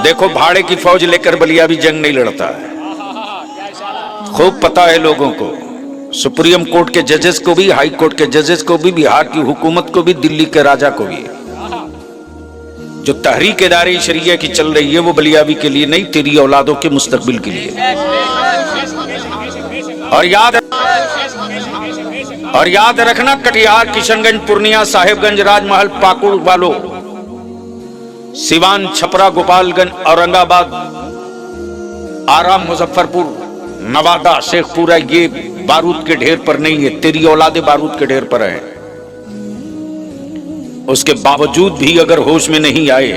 देखो भाड़े की फौज लेकर बलिया भी जंग नहीं लड़ता है। खूब पता है लोगों को, सुप्रीम कोर्ट के जजेस को भी, हाई कोर्ट के जजेस को भी, बिहार की हुकूमत को भी, दिल्ली के राजा को भी। जो तहरीक दारी शरिया की चल रही है वो बलियावी के लिए नहीं, तेरी औलादों के मुस्तकबिल के लिए। और याद रखना, कटिहार, किशनगंज, पूर्णिया, साहेबगंज, राजमहल, पाकुड़ वालों, सिवान, छपरा, गोपालगंज, औरंगाबाद, आरा, मुजफ्फरपुर, नवादा, शेखपुरा, ये बारूद के ढेर पर नहीं है, तेरी औलादे बारूद के ढेर पर है। उसके बावजूद भी अगर होश में नहीं आए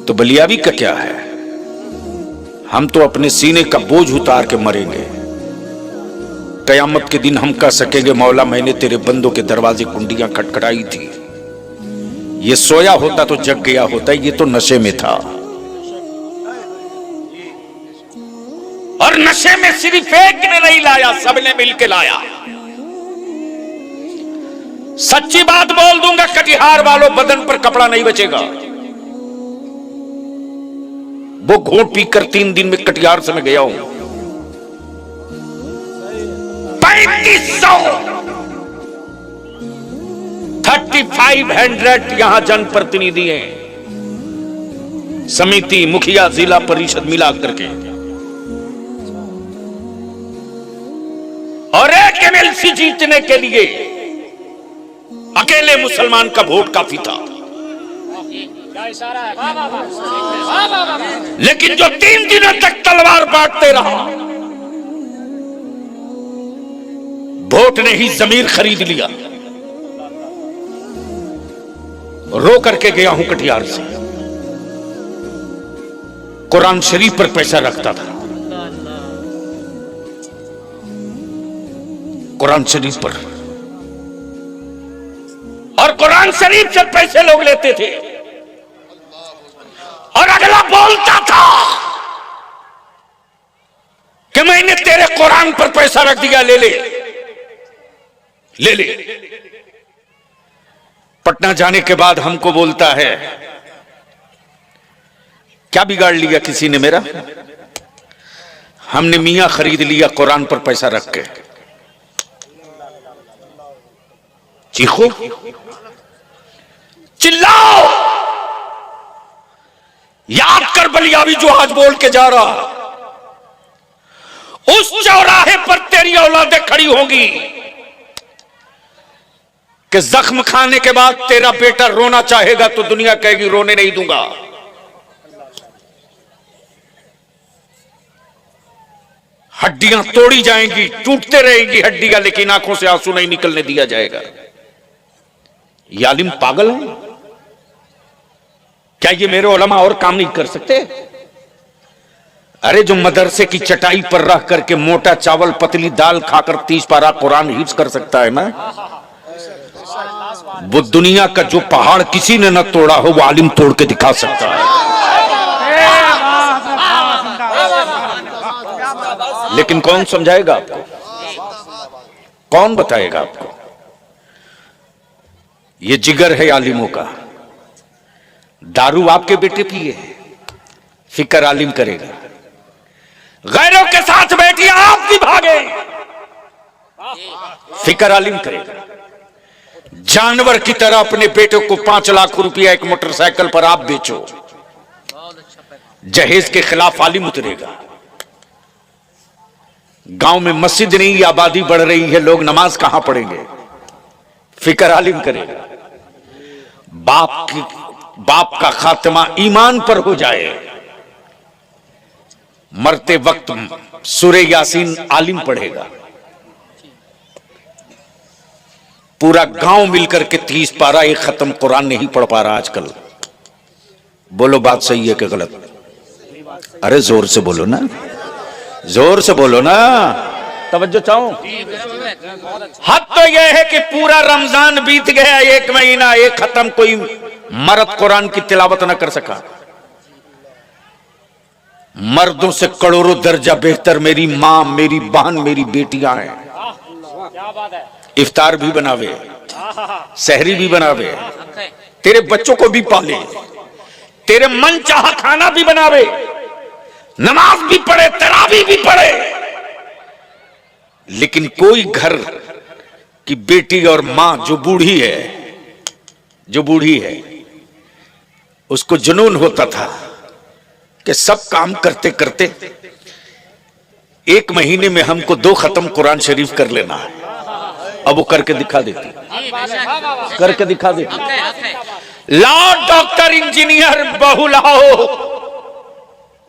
तो बलियावी का क्या है? हम तो अपने सीने का बोझ उतार के मरेंगे। कयामत के दिन हम कह सकेंगे, मौला मैंने तेरे बंदों के दरवाजे कुंडियां खटखटाई थी। ये सोया होता तो जग गया होता, ये तो नशे में था। और नशे में सिर्फ एक ने नहीं लाया, सबने मिलकर लाया। सच्ची बात बोल दूंगा, कटिहार वालों, बदन पर कपड़ा नहीं बचेगा। वो घोट पीकर 3 दिन में कटिहार से मैं गया हूं। 3500 यहां जनप्रतिनिधि हैं, समिति, मुखिया, जिला परिषद मिला करके, और एक एमएलसी जीतने के लिए अकेले मुसलमान का वोट काफी था। लेकिन जो 3 दिनों तक तलवार बांटते रहा, वोट ने ही जमीर खरीद लिया। रो करके गया हूं कटिहार से। कुरान शरीफ पर पैसा रखता था, कुरान शरीफ पर, और कुरान शरीफ से पैसे लोग लेते थे। और अगला बोलता था कि मैंने तेरे कुरान पर पैसा रख दिया, ले ले ले ले। पटना जाने के बाद हमको बोलता है, क्या बिगाड़ लिया किसी ने मेरा? हमने मियां खरीद लिया कुरान पर पैसा रख के। चीखो, चिल्लाओ, याद कर बलियावी जो आज बोल के जा रहा, उस चौराहे पर तेरी औलादें खड़ी होंगी कि जख्म खाने के बाद तेरा बेटा रोना चाहेगा तो दुनिया कहेगी रोने नहीं दूंगा। हड्डियां तोड़ी जाएंगी, टूटते रहेंगी हड्डियां, लेकिन आंखों से आंसू नहीं निकलने दिया जाएगा। ये आलिम पागल है क्या? ये मेरे उलमा और काम नहीं कर सकते? अरे जो मदरसे की चटाई पर रख करके मोटा चावल पतली दाल खाकर 30 पारा कुरान हिफ्ज कर सकता है ना, वो दुनिया का जो पहाड़ किसी ने न तोड़ा हो वो आलिम तोड़ के दिखा सकता है। लेकिन कौन समझाएगा आपको? कौन बताएगा आपको? ये जिगर है आलिमों का। दारू आपके बेटे पिए, फिक्र आलिम करेगा। गैरों के साथ बैठिए, आप भी भागे, फिक्र आलिम करेगा। जानवर की तरह अपने बेटे को 5 लाख रुपया एक मोटरसाइकिल पर आप बेचो, जहेज के खिलाफ आलिम उतरेगा। गांव में मस्जिद नहीं, आबादी बढ़ रही है, लोग नमाज कहां पढ़ेंगे? फिक्र आलिम करेगा। बाप का खात्मा ईमान पर हो जाए, मरते वक्त सूरे यासीन आलिम पढ़ेगा। पूरा गांव मिलकर के 30 पारा एक खत्म कुरान नहीं पढ़ पा रहा आजकल। बोलो बात सही है कि गलत? अरे जोर से बोलो ना, जोर से बोलो ना, तवज्जो चाहो। हद तो यह है कि पूरा रमजान बीत गया, 1 महीना एक खत्म, कोई मर्द कुरान की तिलावत न कर सका। मर्दों से करोड़ों दर्जा बेहतर मेरी मां, मेरी बहन, मेरी बेटियां हैं। इफ्तार भी बनावे, सहरी भी बनावे, तेरे बच्चों को भी पाले, तेरे मन चाहा खाना भी बनावे, नमाज भी पढ़े, तरावी भी पढ़े, लेकिन कोई घर की बेटी और मां जो बूढ़ी है, उसको जुनून होता था कि सब काम करते करते 1 महीने में हमको 2 खत्म कुरान शरीफ कर लेना है। अब वो करके दिखा देती, करके दिखा देती। लाओ डॉक्टर इंजीनियर बहू लाओ,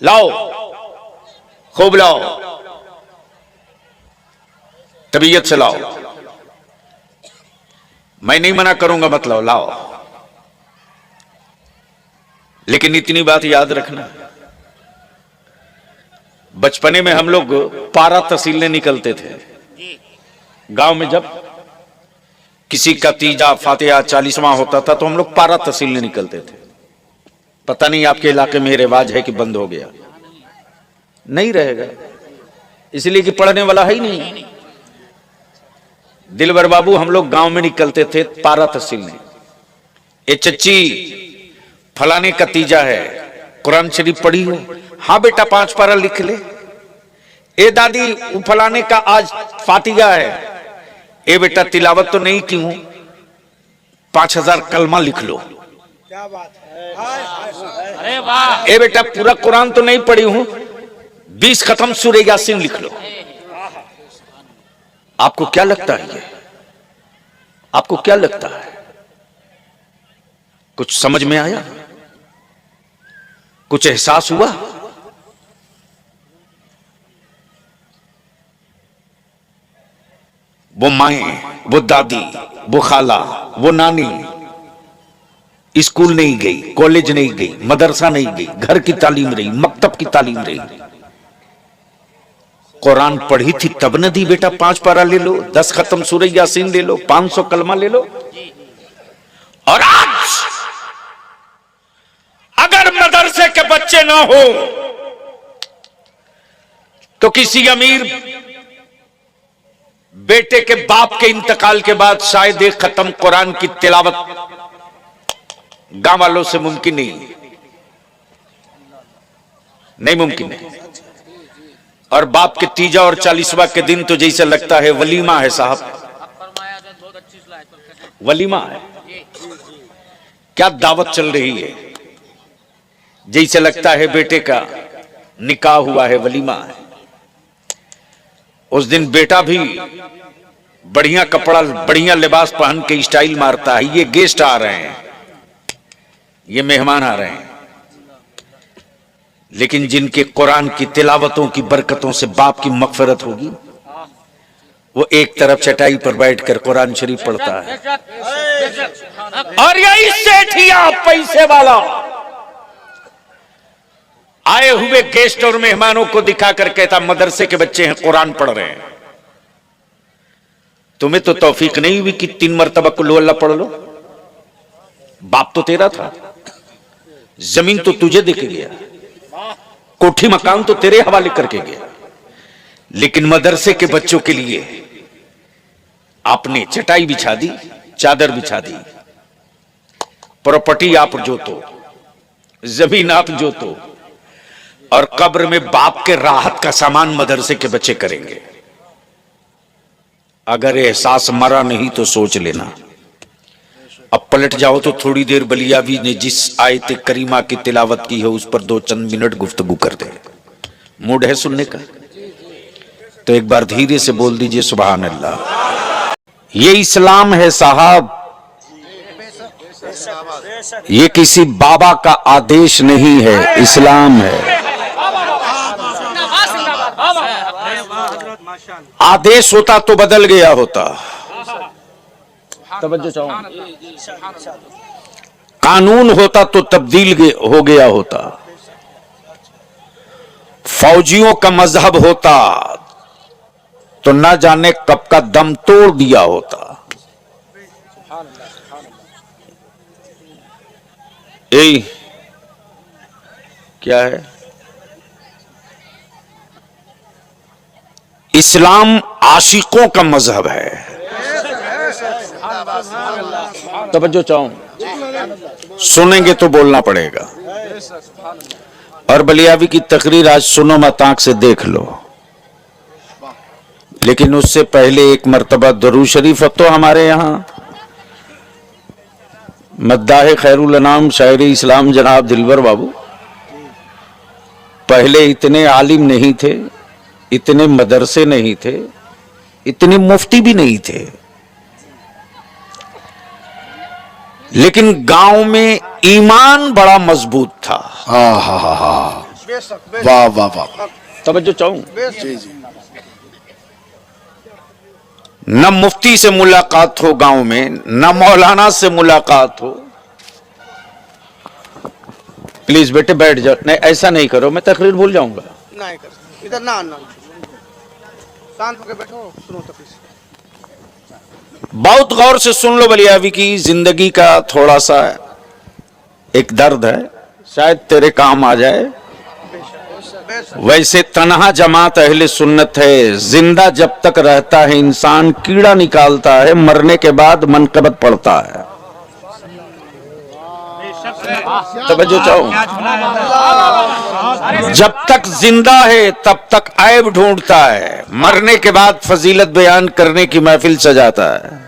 लाओ, खूब लाओ, तबीयत से लाओ, मैं नहीं मना करूंगा, मत लाओ, लाओ, लेकिन इतनी बात याद रखना, बचपने में हम लोग पारा तहसीलने निकलते थे गांव में। जब किसी का तीजा फातिहा 40वां होता था तो हम लोग पारा तहसीलने निकलते थे। पता नहीं आपके इलाके में रिवाज है कि बंद हो गया? नहीं रहेगा, इसलिए कि पढ़ने वाला है ही नहीं। दिलवर बाबू हम लोग गांव में निकलते थे पारा तहसीलने। ए चच्ची, फलाने का तीजा है, कुरान शरीफ पढ़ी हो? हाँ बेटा 5 पारा लिख ले। ए दादी, वो फलाने का आज फातिहा है। ए बेटा तिलावत तो नहीं की हूं, 5000 कलमा लिख लो। क्या बात है, अरे वाह। ए बेटा पूरा कुरान तो नहीं पढ़ी हूं, 20 खत्म सूरह यासीन लिख लो। आपको क्या लगता है ये? आपको क्या लगता है? कुछ समझ में आया? कुछ एहसास हुआ? वो माएं, वो दादी, वो खाला, वो नानी स्कूल नहीं गई, कॉलेज नहीं गई, मदरसा नहीं गई, घर की तालीम रही, मकतब की तालीम रही, कुरान पढ़ी थी तब न दी बेटा 5 पारा ले लो, 10 खत्म सूरह यासीन ले लो, 500 कलमा ले लो। और आज अगर मदरसे के बच्चे ना हो तो किसी अमीर बेटे के बाप के इंतकाल के बाद शायद एक खत्म कुरान की तिलावत गांव वालों से मुमकिन नहीं मुमकिन है। और बाप के तीजा और 40वां के दिन तो जैसे लगता है वलीमा है साहब, वलीमा है, क्या दावत चल रही है, जैसे लगता है बेटे का निकाह हुआ है, वलीमा है। उस दिन बेटा भी बढ़िया कपड़ा, बढ़िया लिबास पहन के स्टाइल मारता है। ये गेस्ट आ रहे हैं, ये मेहमान आ रहे हैं, लेकिन जिनके कुरान की तिलावतों की बरकतों से बाप की मगफिरत होगी, वो एक तरफ चटाई पर बैठकर कुरान शरीफ पढ़ता है। और यही सेठिया पैसे वाला आए हुए गेस्ट और मेहमानों को दिखाकर कहता मदरसे के बच्चे हैं, कुरान पढ़ रहे हैं। तुम्हें तो तौफीक नहीं हुई कि 3 मरतबा कुल अल्लाह पढ़ लो? बाप तो तेरा था, जमीन तो तुझे देके गया, कोठी मकान तो तेरे हवाले करके गया, लेकिन मदरसे के बच्चों के लिए आपने चटाई बिछा दी, चादर बिछा दी, प्रॉपर्टी आप जोतो, जमीन आप जोतो, और कब्र में बाप के राहत का सामान मदरसे के बच्चे करेंगे। अगर एहसास मरा नहीं तो सोच लेना। अब पलट जाओ तो थोड़ी देर बलियावी ने जिस आयत करीमा की तिलावत की है उस पर 2 चंद मिनट गुफ्तगू कर दे। मूड है सुनने का? तो एक बार धीरे से बोल दीजिए सुभान अल्लाह। ये इस्लाम है साहब, ये किसी बाबा का आदेश नहीं है, इस्लाम है। आदेश होता तो बदल गया होता, तवज्जो चाहूं, कानून होता तो तब्दील हो गया होता, फौजियों का मजहब होता तो न जाने कब का दम तोड़ दिया होता। यही क्या है? इस्लाम आशिकों का मजहब है। तवज्जो चाहूं, सुनेंगे तो बोलना पड़ेगा। और बलियावी की तकरीर आज सुनो मत, आंख से देख लो, लेकिन उससे पहले एक मर्तबा दरूद शरीफ तो हमारे यहाँ मद्दाह खैरुल अनाम शायर इस्लाम जनाब दिलबर बाबू पहले इतने आलिम नहीं थे, इतने मदरसे नहीं थे, इतने मुफ्ती भी नहीं थे, लेकिन गांव में ईमान बड़ा मजबूत था। वाह वाह वाह, तवज्जो चाहूं। जी जी, न मुफ्ती से मुलाकात हो गांव में, न मौलाना से मुलाकात हो। प्लीज बेटे बैठ जाओ। नहीं ऐसा नहीं करो, मैं तकरीर भूल जाऊंगा। नहीं कर इधर ना ना, शांत होकर बैठो, सुनो तकरीर। बहुत गौर से सुन लो, बलियावी की जिंदगी का थोड़ा सा एक दर्द है, शायद तेरे काम आ जाए। वैसे तन्हा जमात अहले सुन्नत है, जिंदा जब तक रहता है इंसान कीड़ा निकालता है, मरने के बाद मनकबत पड़ता है। तवज्जो चाहो, जब तक जिंदा है तब तक ऐब ढूंढता है, मरने के बाद फजीलत बयान करने की महफिल सजाता है।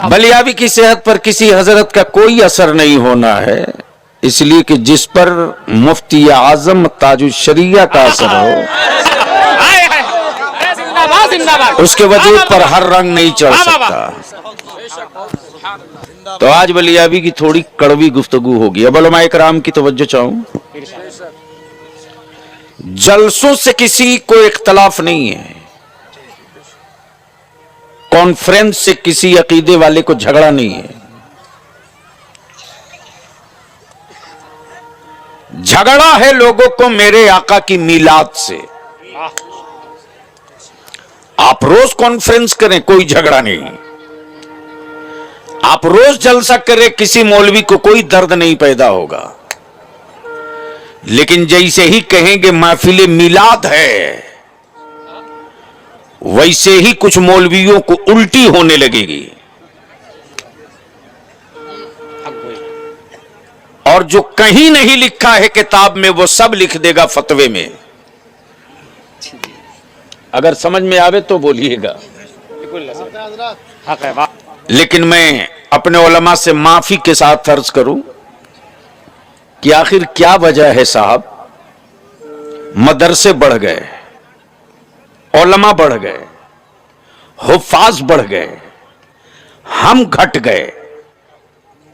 बलियावी की सेहत पर किसी हजरत का कोई असर नहीं होना है, इसलिए कि जिस पर मुफ्ती आजम ताजुश शरिया का असर हो, उसके वजह पर हर रंग नहीं चढ़ सकता। तो आज बलियावी की थोड़ी कड़वी गुफ्तगू होगी। अब उलमाए कराम की तवज्जो चाहूं। जलसों से किसी को इख्तलाफ नहीं है, कॉन्फ्रेंस से किसी अकीदे वाले को झगड़ा नहीं है। झगड़ा है लोगों को मेरे आका की मीलाद से। आप रोज कॉन्फ्रेंस करें, कोई झगड़ा नहीं। आप रोज जलसा करें, किसी मौलवी को कोई दर्द नहीं पैदा होगा। लेकिन जैसे ही कहेंगे महफिल मीलाद है, वैसे ही कुछ मौलवियों को उल्टी होने लगेगी। और जो कहीं नहीं लिखा है किताब में, वो सब लिख देगा फतवे में। अगर समझ में आवे तो बोलिएगा। लेकिन मैं अपने उलमा से माफी के साथ अर्ज करूं कि आखिर क्या वजह है साहब। मदरसे बढ़ गए, उलमा बढ़ गए, हुफ्फाज बढ़ गए, हम घट गए,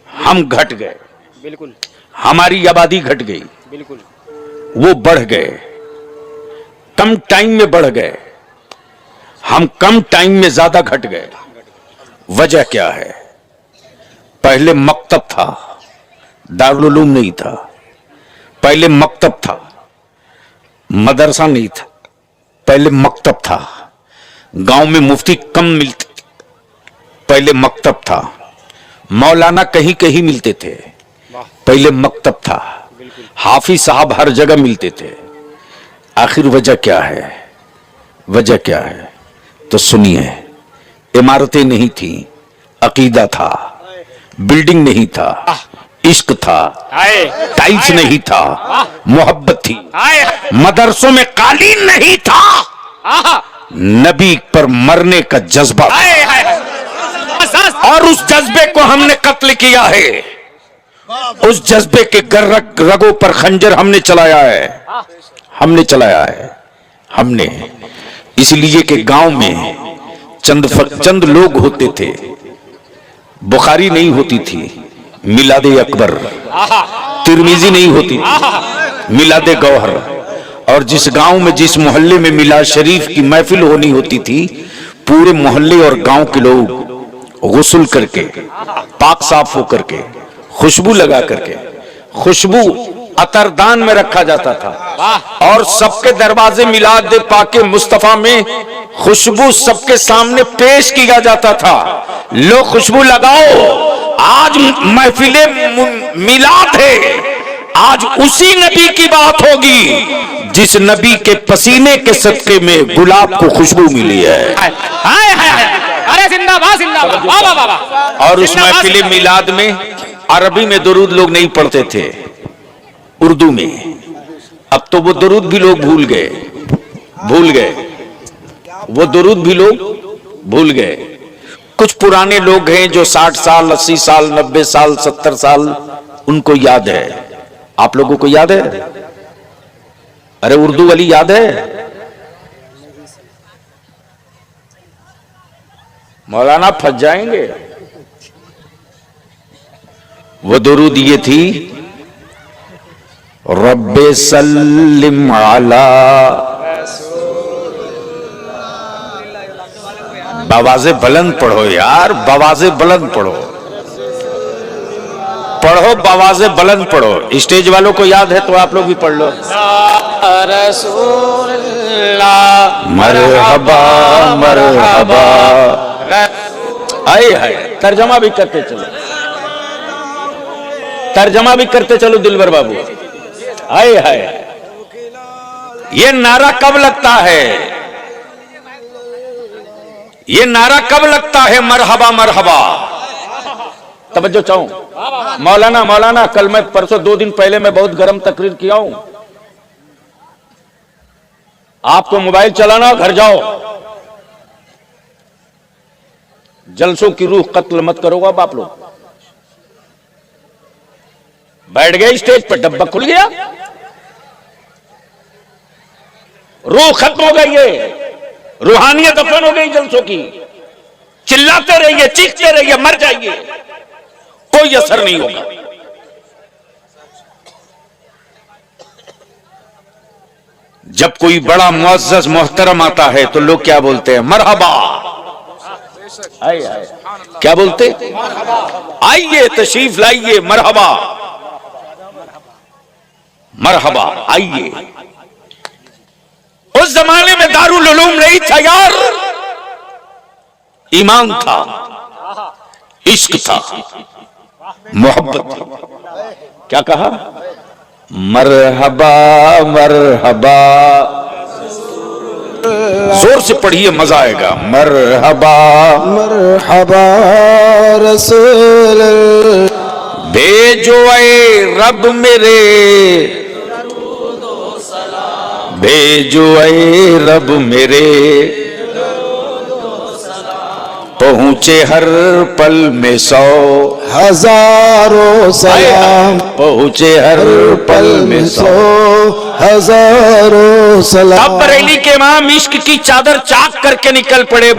हम घट गए। बिल्कुल, हमारी आबादी घट गई, बिल्कुल, वो बढ़ गए, कम टाइम में बढ़ गए, हम कम टाइम में ज्यादा घट गए। वजह क्या है? पहले मक्तब था, दारुल उलूम नहीं था। पहले मक्तब था, मदरसा नहीं था। पहले मक्तब था, गांव में मुफ्ती कम मिलते थे। पहले मक्तब था, मौलाना कहीं कहीं मिलते थे। पहले मक्तब था, हाफिज साहब हर जगह मिलते थे। आखिर वजह क्या है? वजह क्या है? तो सुनिए, इमारतें नहीं थी, अकीदा था, बिल्डिंग नहीं था, इश्क था, टाइल्स नहीं था, मोहब्बत थी। मदरसों में कालीन नहीं था, नबी पर मरने का जज्बा था। और उस जज्बे को हमने कत्ल किया है। उस जज्बे के रगों पर खंजर हमने चलाया है, हमने चलाया है। हमने इसलिए कि गांव में चंद लोग होते थे, बुखारी नहीं होती थी, मिलादे अकबर, तिरमिजी नहीं होती थी, मिलादे गौहर। और जिस गांव में, जिस मोहल्ले में मिलाद शरीफ की महफिल होनी होती थी, पूरे मोहल्ले और गांव के लोग गुस्ल करके, पाक साफ होकर के, खुशबू लगा करके, खुशबू अतरदान में रखा जाता था और सबके दरवाजे मिलाद पाके मुस्तफा में खुशबू सबके सामने पेश किया जाता था। लो खुशबू लगाओ, आज महफिले मिलाद है, आज उसी नबी की बात होगी जिस नबी के पसीने के सदके में गुलाब को खुशबू मिली है। अरे जिंदाबाद जिंदाबाद, वाह वाह वाह। और उस महफिले मिलाद में अरबी में दुरूद लोग नहीं पढ़ते थे, उर्दू में। अब तो वो दुरूद भी लोग भूल गए, वो दुरूद भी लोग भूल गए। कुछ पुराने लोग हैं जो 60 साल 80 साल 90 साल 70 साल, उनको याद है। आप लोगों को याद है? अरे उर्दू वाली याद है? मौलाना फंस जाएंगे। वो दुरूद ये थी, रब्बे सल्लिम अला, बवाज़े बुलंद पढ़ो यार, बवाज़े बुलंद पढ़ो, बवाज़े बुलंद पढ़ो। स्टेज वालों को याद है तो आप लोग भी पढ़ लो। मरहबा मरहबा, आए हाय। तर्जमा भी करते चलो, तर्जमा भी करते चलो दिलबर बाबू। आए हाय। ये नारा कब लगता है? ये नारा कब लगता है? मरहबा मरहबा। तवज्जो चाहूं मौलाना, कल मैं परसों 2 दिन पहले मैं बहुत गर्म तकरीर किया हूं। आपको मोबाइल चलाना, घर जाओ, जलसों की रूह कत्ल मत करोगा बाप लोग। बैठ गए स्टेज पर, डब्बा खुल गया, रूह खत्म हो गई है, रूहानियत दफन हो गई जलसों की। चिल्लाते रहिए, चीखते रहिए, मर जाइए, कोई असर नहीं होगा। जब कोई बड़ा मुअज़्ज़ज़ मोहतरम आता है तो लोग क्या बोलते हैं? मरहबा। आइए, क्या बोलते? आइए, तशरीफ लाइए, मरहबा मरहबा, आइए। उस जमाने में दारुल उलूम नहीं था यार, ईमान था, इश्क था, मोहब्बत थी। क्या कहा? मरहबा मरहबा, जोर से पढ़िए, मजा आएगा। मरहबा मरहबा रसूल, भेजो ऐ रब मेरे, भेजो ऐ रब मेरे, पहुंचे हर पल में 100 हजारों सलाम, पहुंचे हर पल में 100 हजारों सलाम। तब बरेली के इमाम इश्क की चादर चाक करके निकल पड़े।